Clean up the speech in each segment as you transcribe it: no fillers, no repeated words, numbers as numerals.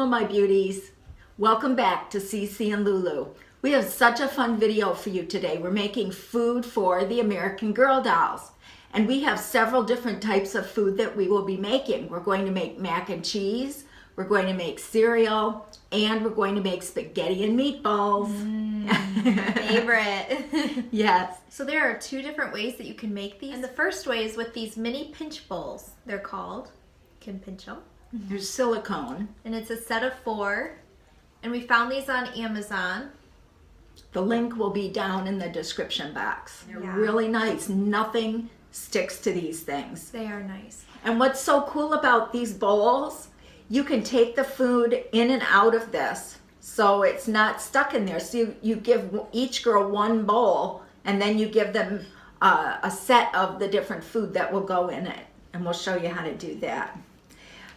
Hello my beauties, welcome back to CC and Lulu. We have such a fun video for you today. We're making food for the American Girl dolls, and we have several different types of food that we will be making. We're going to make mac and cheese, we're going to make cereal, and we're going to make spaghetti and meatballs. Favorite. Yes. So there are two different ways that you can make these. And the first way is with these mini pinch bowls, they're called. You can pinch them. There's silicone. And it's a set of 4. And we found these on Amazon. The link will be down in the description box. They're Yeah. really nice. Nothing sticks to these things. They are nice. And what's so cool about these bowls, you can take the food in and out of this, so it's not stuck in there. So you give each girl one bowl, and then you give them a set of the different food that will go in it. And we'll show you how to do that.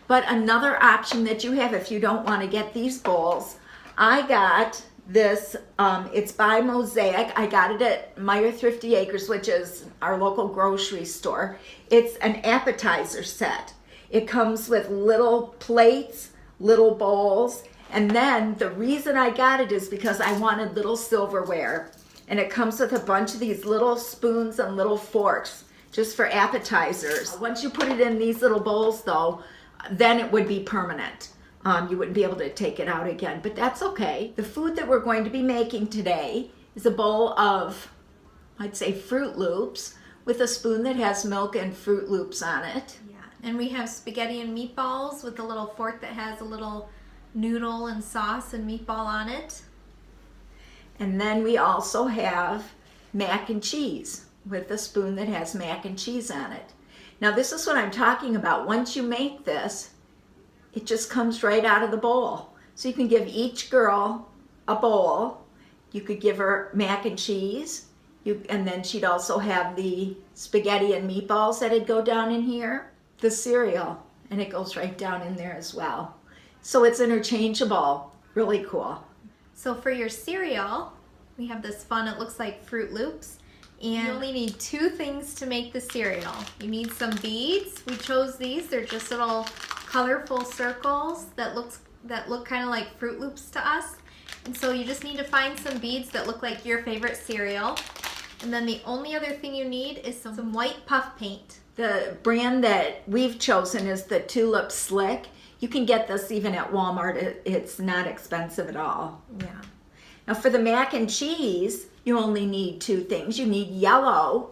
But another option that you have if you don't want to get these bowls, I got this, it's by Mosaic. I got it at Meyer Thrifty Acres, which is our local grocery store. It's an appetizer set. It comes with little plates, little bowls, and then the reason I got it is because I wanted little silverware. And it comes with a bunch of these little spoons and little forks just for appetizers. Once you put it in these little bowls though, then it would be permanent. You wouldn't be able to take it out again, but that's okay. The food that we're going to be making today is a bowl of, I'd say, Fruit Loops with a spoon that has milk and Fruit Loops on it. Yeah. And we have spaghetti and meatballs with a little fork that has a little noodle and sauce and meatball on it. And then we also have mac and cheese with a spoon that has mac and cheese on it. Now this is what I'm talking about. Once you make this, it just comes right out of the bowl. So you can give each girl a bowl. You could give her mac and cheese, and then she'd also have the spaghetti and meatballs that'd go down in here, the cereal, and it goes right down in there as well. So it's interchangeable, really cool. So for your cereal, we have this fun, it looks like Fruit Loops. And you only need 2 things to make the cereal. You need some beads. We chose these. They're just little colorful circles that look kind of like Fruit Loops to us. And so you just need to find some beads that look like your favorite cereal. And then the only other thing you need is some white puff paint. The brand that we've chosen is the Tulip Slick. You can get this even at Walmart. It's not expensive at all. Yeah. Now for the mac and cheese, you only need 2 things. You need yellow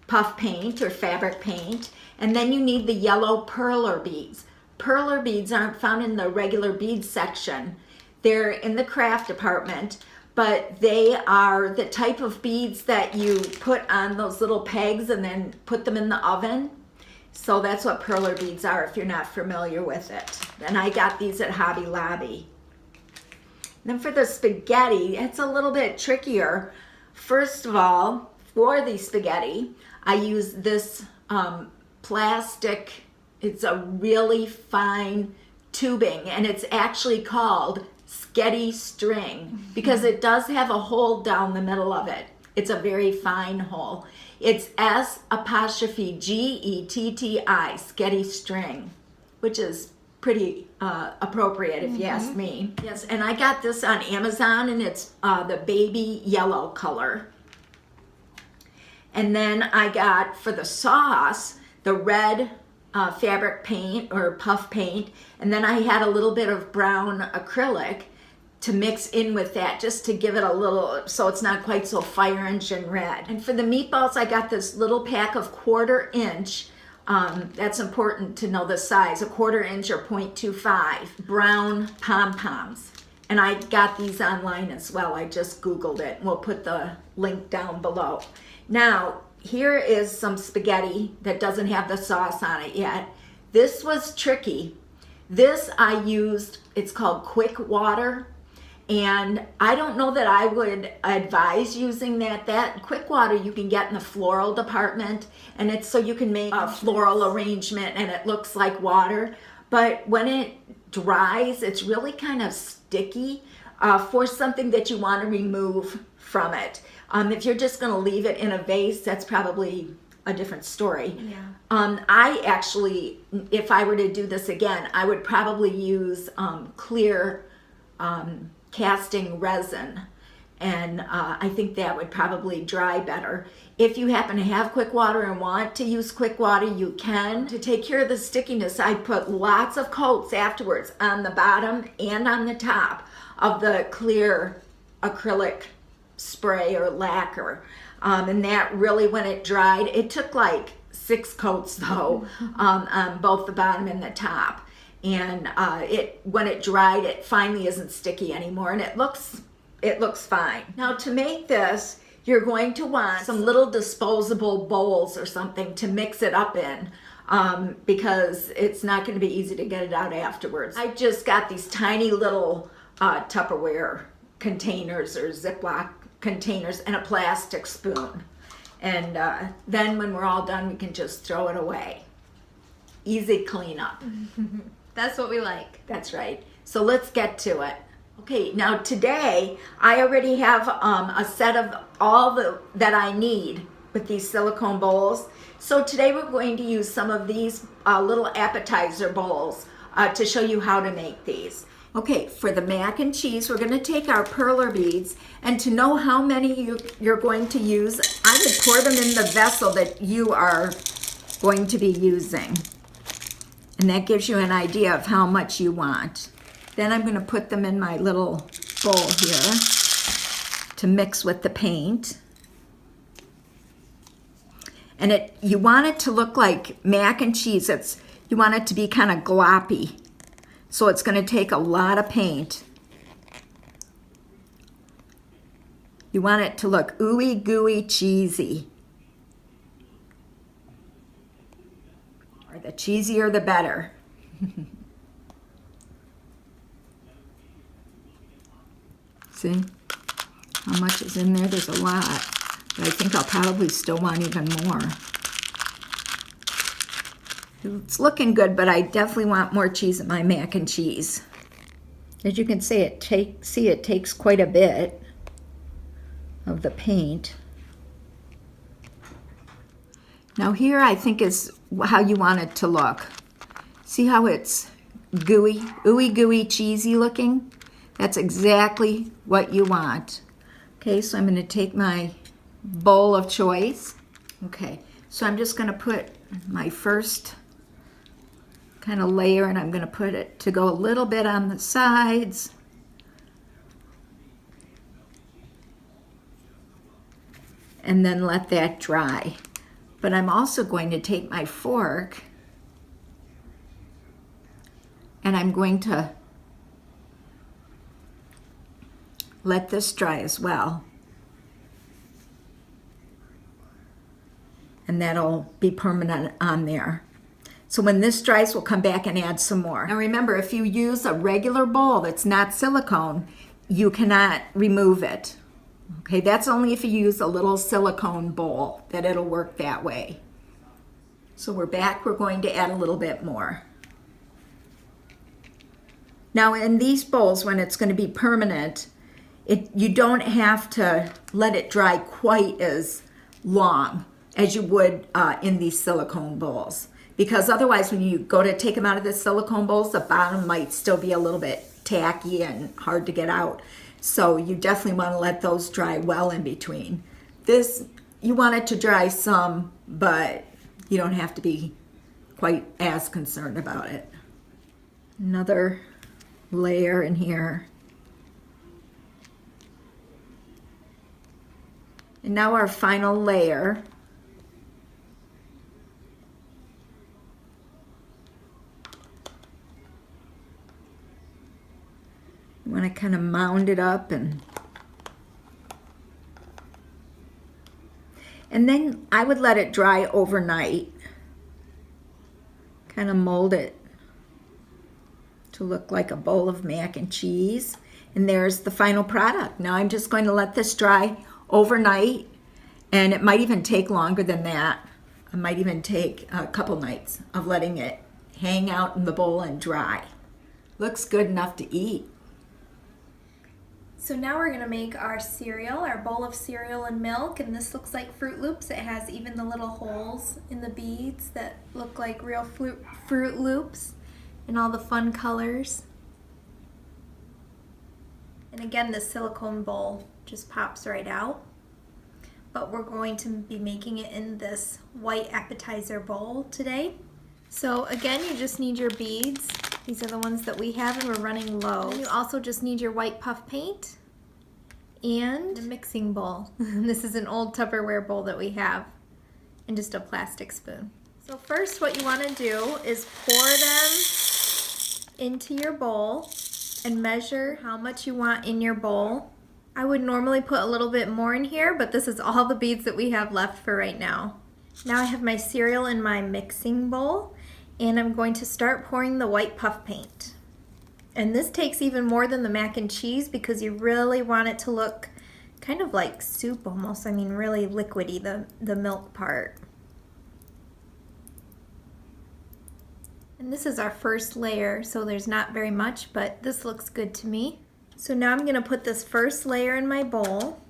puff paint or fabric paint, and then you need the yellow perler beads. Perler beads aren't found in the regular beads section. They're in the craft department, but they are the type of beads that you put on those little pegs and then put them in the oven. So that's what perler beads are if you're not familiar with it. And I got these at Hobby Lobby. Then for the spaghetti, it's a little bit trickier. First of all, for the spaghetti, I use this plastic, it's a really fine tubing, and it's actually called sketty string because it does have a hole down the middle of it. It's a very fine hole. It's S''Getti, sketty string, which is pretty appropriate if you ask me. Yes, and I got this on Amazon, and it's the baby yellow color. And then I got, for the sauce, the red fabric paint or puff paint, and then I had a little bit of brown acrylic to mix in with that just to give it a little, so it's not quite so fire engine red. And for the meatballs, I got this little pack of 1/4 inch. That's important to know the size, 1/4 inch or 0.25 brown pom-poms. And I got these online as well. I just Googled it. We'll put the link down below. Now, here is some spaghetti that doesn't have the sauce on it yet. This was tricky. This I used, it's called quick water. And I don't know that I would advise using that. That quick water you can get in the floral department, and it's so you can make a floral arrangement and it looks like water. But when it dries, it's really kind of sticky for something that you want to remove from it. If you're just going to leave it in a vase, that's probably a different story. Yeah. I actually, if I were to do this again, I would probably use clear casting resin, and I think that would probably dry better. If you happen to have quick water and want to use quick water, you can. To take care of the stickiness, I put lots of coats afterwards on the bottom and on the top of the clear acrylic spray or lacquer. And that really, when it dried, it took like 6 coats though, on both the bottom and the top. And when it dried, it finally isn't sticky anymore, and it looks fine. Now to make this, you're going to want some little disposable bowls or something to mix it up in, because it's not going to be easy to get it out afterwards. I just got these tiny little Tupperware containers or Ziploc containers and a plastic spoon. And then when we're all done, we can just throw it away. Easy cleanup. That's what we like. That's right. So let's get to it. Okay, now today I already have a set of all that I need with these silicone bowls. So today we're going to use some of these little appetizer bowls to show you how to make these. Okay, for the mac and cheese, we're going to take our perler beads, and to know how many you're going to use, I would pour them in the vessel that you are going to be using. And that gives you an idea of how much you want. Then I'm going to put them in my little bowl here to mix with the paint. And you want it to look like mac and cheese. You want it to be kind of gloppy. So it's going to take a lot of paint. You want it to look ooey gooey cheesy. Or the cheesier the better. See how much is in there? There's a lot, but I think I'll probably still want even more. It's looking good, but I definitely want more cheese in my mac and cheese. As you can see, it takes quite a bit of the paint. Now here I think is how you want it to look. See how it's gooey, ooey gooey, cheesy looking? That's exactly what you want. Okay, so I'm going to take my bowl of choice. Okay, so I'm just going to put my first kind of layer, and I'm going to put it to go a little bit on the sides. And then let that dry. But I'm also going to take my fork and I'm going to let this dry as well. And that'll be permanent on there. So when this dries, we'll come back and add some more. Now remember, if you use a regular bowl that's not silicone, you cannot remove it. Okay, that's only if you use a little silicone bowl that it'll work that way. So we're back, we're going to add a little bit more. Now in these bowls, when it's going to be permanent, you don't have to let it dry quite as long as you would in these silicone bowls. Because otherwise when you go to take them out of the silicone bowls, the bottom might still be a little bit tacky and hard to get out. So you definitely want to let those dry well in between. This, you want it to dry some, but you don't have to be quite as concerned about it. Another layer in here. And now our final layer. You want to kind of mound it up and then I would let it dry overnight. Kind of mold it to look like a bowl of mac and cheese. And there's the final product. Now I'm just going to let this dry overnight, and it might even take longer than that. It might even take a couple nights of letting it hang out in the bowl and dry. Looks good enough to eat. So now we're gonna make our cereal, our bowl of cereal and milk, and this looks like Fruit Loops. It has even the little holes in the beads that look like real Fruit Loops and all the fun colors. And again, the silicone bowl just pops right out. But we're going to be making it in this white appetizer bowl today. So again, you just need your beads. These are the ones that we have and we're running low. And you also just need your white puff paint and a mixing bowl. This is an old Tupperware bowl that we have and just a plastic spoon. So first what you want to do is pour them into your bowl and measure how much you want in your bowl. I would normally put a little bit more in here, but this is all the beads that we have left for right now. Now I have my cereal in my mixing bowl, and I'm going to start pouring the white puff paint. And this takes even more than the mac and cheese because you really want it to look kind of like soup almost. I mean, really liquidy, the milk part. And this is our first layer, so there's not very much, but this looks good to me. So now I'm gonna put this first layer in my bowl.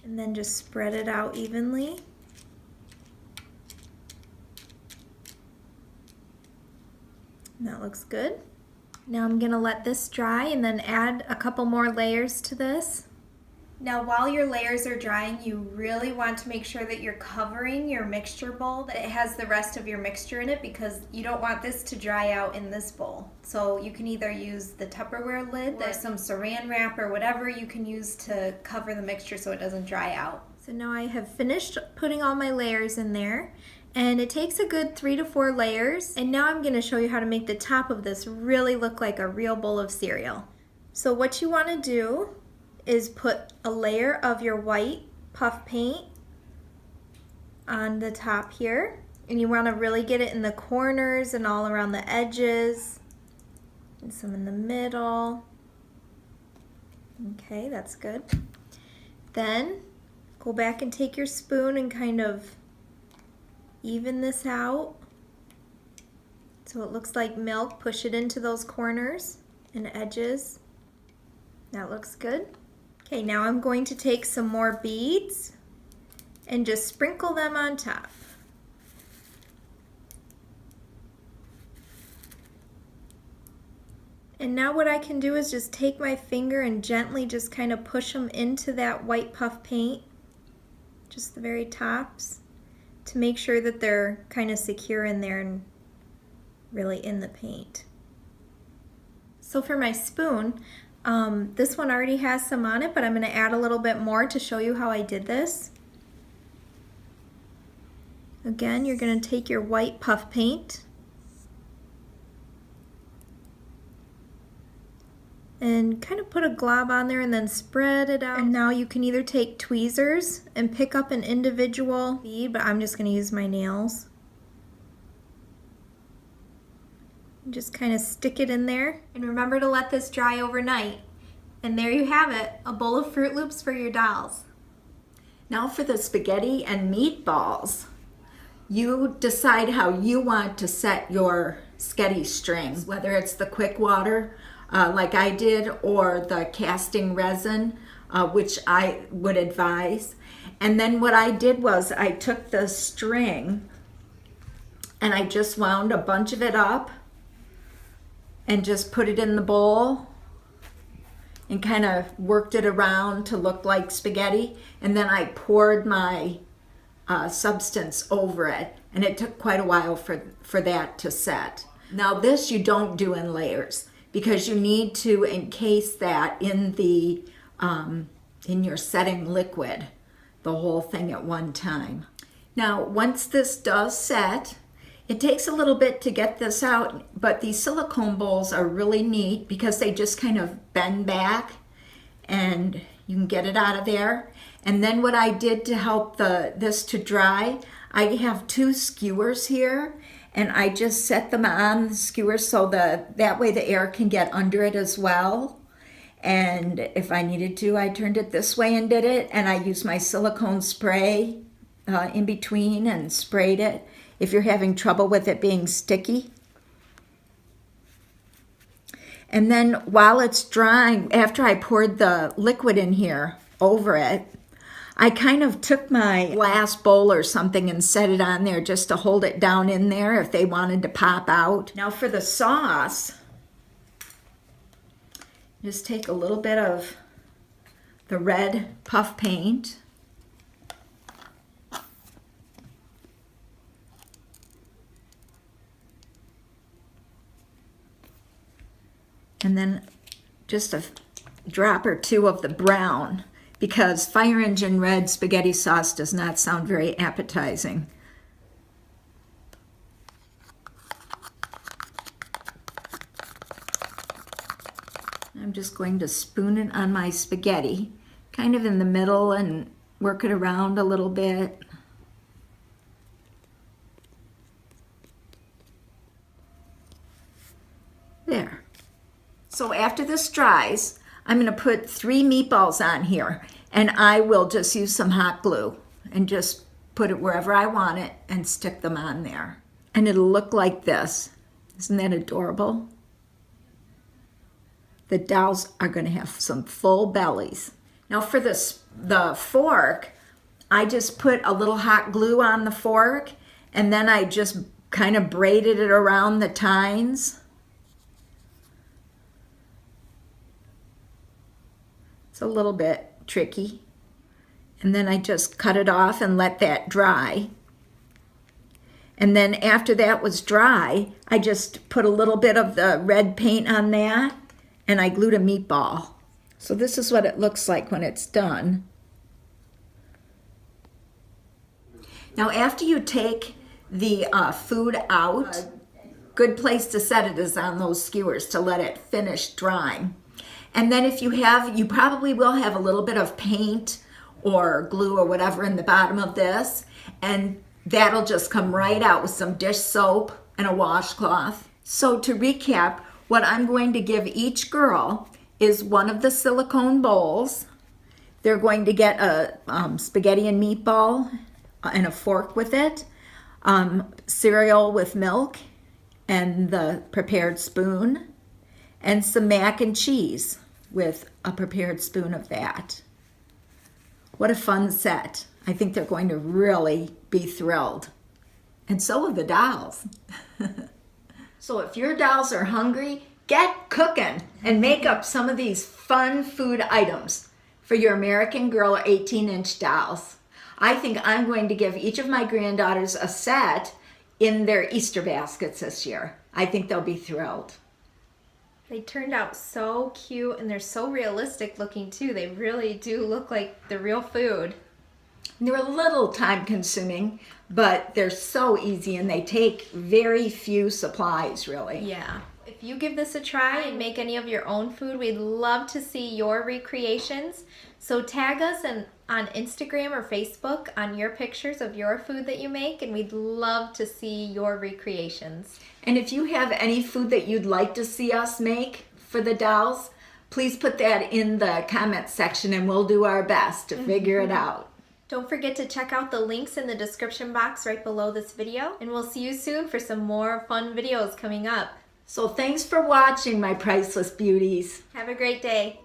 And then just spread it out evenly. And that looks good. Now I'm gonna let this dry and then add a couple more layers to this. Now while your layers are drying, you really want to make sure that you're covering your mixture bowl, that it has the rest of your mixture in it, because you don't want this to dry out in this bowl. So you can either use the Tupperware lid or some saran wrap or whatever you can use to cover the mixture so it doesn't dry out. So now I have finished putting all my layers in there, and it takes a good 3 to 4 layers. And now I'm going to show you how to make the top of this really look like a real bowl of cereal. So what you want to do is put a layer of your white puff paint on the top here, and you want to really get it in the corners and all around the edges and some in the middle. Okay, that's good. Then go back and take your spoon and kind of even this out so it looks like milk. Push it into those corners and edges. That looks good. Okay, now I'm going to take some more beads and just sprinkle them on top. And now what I can do is just take my finger and gently just kind of push them into that white puff paint, just the very tops, to make sure that they're kind of secure in there and really in the paint. So for my spoon, this one already has some on it, but I'm going to add a little bit more to show you how I did this. Again, you're going to take your white puff paint and kind of put a glob on there and then spread it out. And now you can either take tweezers and pick up an individual bead, but I'm just going to use my nails. Just kind of stick it in there. And remember to let this dry overnight. And there you have it, a bowl of Fruit Loops for your dolls. Now for the spaghetti and meatballs. You decide how you want to set your sketty strings, whether it's the quick water like I did, or the casting resin, which I would advise. And then what I did was I took the string and I just wound a bunch of it up and just put it in the bowl and kind of worked it around to look like spaghetti. And then I poured my substance over it, and it took quite a while for that to set. Now this you don't do in layers because you need to encase that in the in your setting liquid, the whole thing at one time. Now once this does set, it takes a little bit to get this out, but these silicone bowls are really neat because they just kind of bend back and you can get it out of there. And then what I did to help this to dry, I have 2 skewers here, and I just set them on the skewers so that way the air can get under it as well. And if I needed to, I turned it this way and did it, and I used my silicone spray in between and sprayed it. If you're having trouble with it being sticky. And then while it's drying, after I poured the liquid in here over it, I kind of took my glass bowl or something and set it on there just to hold it down in there if they wanted to pop out. Now for the sauce, just take a little bit of the red puff paint. And then just a drop or two of the brown, because Fire Engine red spaghetti sauce does not sound very appetizing. I'm just going to spoon it on my spaghetti, kind of in the middle, and work it around a little bit. There. So after this dries, I'm going to put 3 meatballs on here, and I will just use some hot glue and just put it wherever I want it and stick them on there. And it'll look like this. Isn't that adorable? The dolls are going to have some full bellies. Now for the fork, I just put a little hot glue on the fork, and then I just kind of braided it around the tines. It's a little bit tricky. And then I just cut it off and let that dry. And then after that was dry, I just put a little bit of the red paint on that, and I glued a meatball. So this is what it looks like when it's done. Now after you take the food out, a good place to set it is on those skewers to let it finish drying. And then if you have, you probably will have a little bit of paint or glue or whatever in the bottom of this, and that'll just come right out with some dish soap and a washcloth. So to recap, what I'm going to give each girl is one of the silicone bowls. They're going to get a spaghetti and meatball and a fork with it, cereal with milk and the prepared spoon, and some mac and cheese with a prepared spoon of that. What a fun set. I think they're going to really be thrilled. And so will the dolls. So if your dolls are hungry, get cooking and make up some of these fun food items for your American Girl 18-inch dolls. I think I'm going to give each of my granddaughters a set in their Easter baskets this year. I think they'll be thrilled. They turned out so cute, and they're so realistic looking too. They really do look like the real food. They're a little time consuming, but they're so easy, and they take very few supplies, really. Yeah. If you give this a try and make any of your own food, we'd love to see your recreations. So tag us on Instagram or Facebook on your pictures of your food that you make, and we'd love to see your recreations. And if you have any food that you'd like to see us make for the dolls, please put that in the comment section, and we'll do our best to figure it out. Don't forget to check out the links in the description box right below this video, and we'll see you soon for some more fun videos coming up. So thanks for watching, my priceless beauties. Have a great day.